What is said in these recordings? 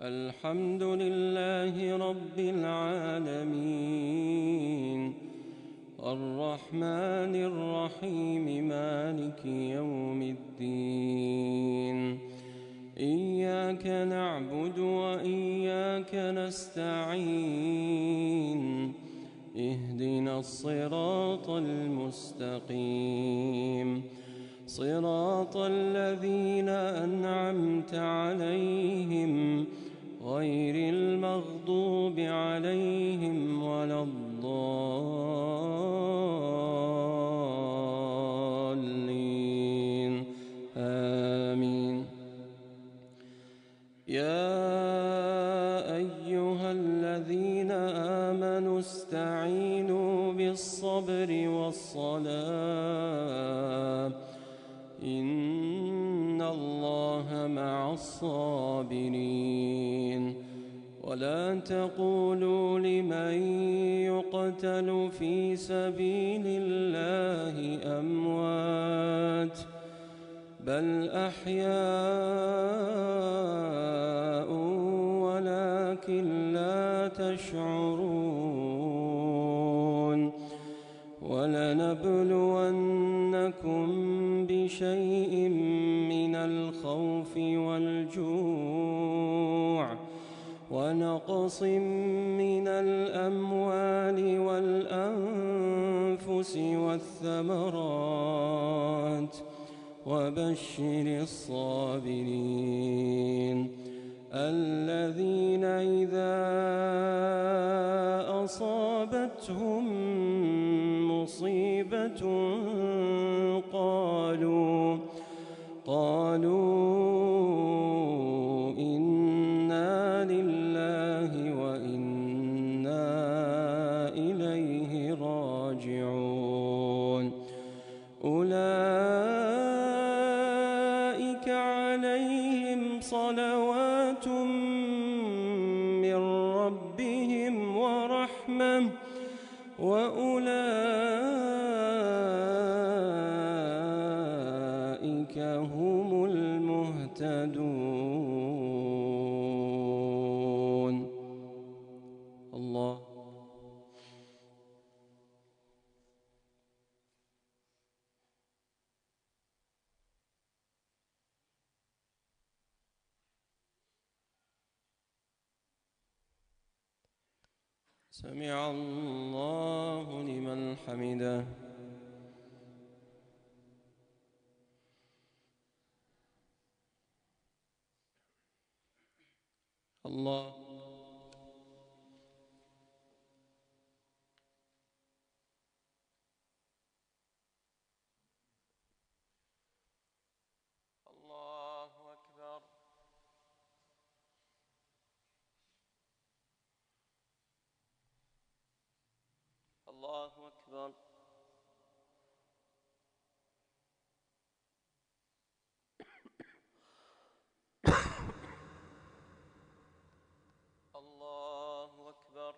الحمد لله رب العالمين، الرحمن الرحيم، مالك يوم الدين. إياك نعبد وإياك نستعين، اهدنا الصراط المستقيم، صراط الذين أنعمت عليهم غير المغضوب عليهم ولا الضالين، آمين. يا أيها الذين آمنوا استعينوا بالصبر والصلاة، إن الله مع الصابرين. ولا تقولوا لمن يقتل في سبيل الله أموات، بل أحياء ولكن لا تشعرون. ولنبلونكم بشيء من الخوف والجوع ونقص من الأموال والأنفس والثمرات، وبشر الصابرين الذين إذا أصابتهم مصيبة قالوا إنا لله وإنا إليه راجعون. أولئك عليهم صلوات من ربهم ورحمة، وأولئك هم المهتدون. الله. سمع الله لمن حمده. الله. الله أكبر. الله أكبر. الله أكبر.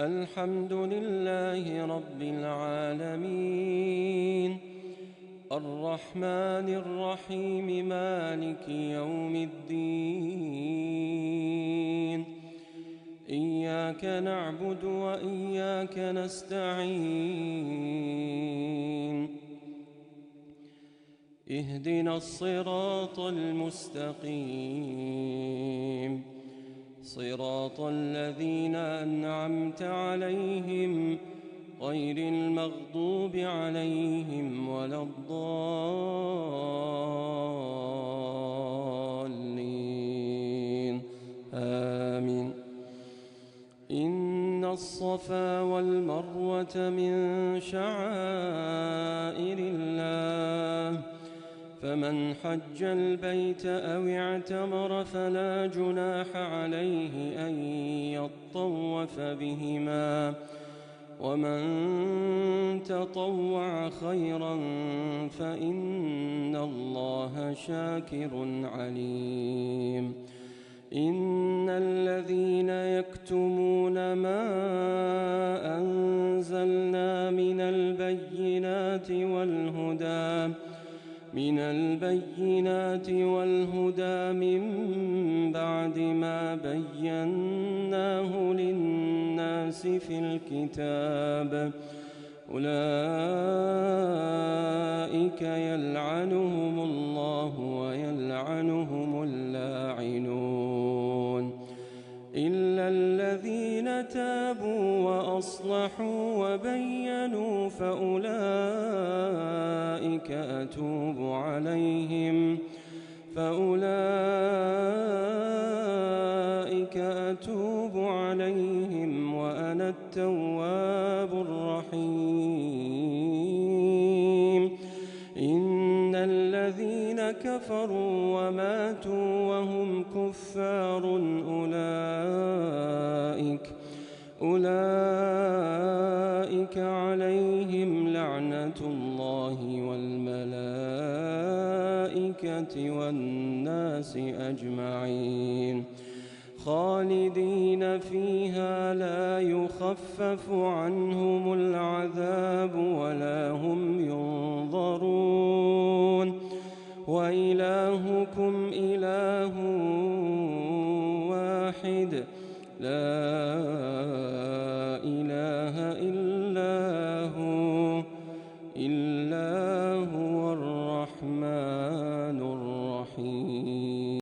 الحمد لله رب العالمين، الرحمن الرحيم، مالك يوم الدين. إياك نعبد وإياك نستعين، اهدنا الصراط المستقيم، صراط الذين أنعمت عليهم غير المغضوب عليهم ولا الضالين، آمين. إن الصفا والمروة من شعائر الله، فمن حج البيت أو اعتمر فلا جناح عليه أن يطوف بهما، ومن تطوع خيرا فإن الله شاكر عليم. إن الذين يكتمون ما أنزلنا من البينات والهدى من البينات والهدى من بعد ما بيناه للناس في الكتاب أولئك يلعنهم الله ويلعنهم اللاعنون إلا الذين تابوا وأصلحوا وبينوا فأولئك أتوب عليهم وأنا التواب الرحيم إن الذين كفروا وماتوا وهم كفار أولئك عليهم لعنة الله والملائكة والناس أجمعين خالدين فيها لا يخفف عنهم العذاب ولا هم ينظرون وإلهكم إله واحد لا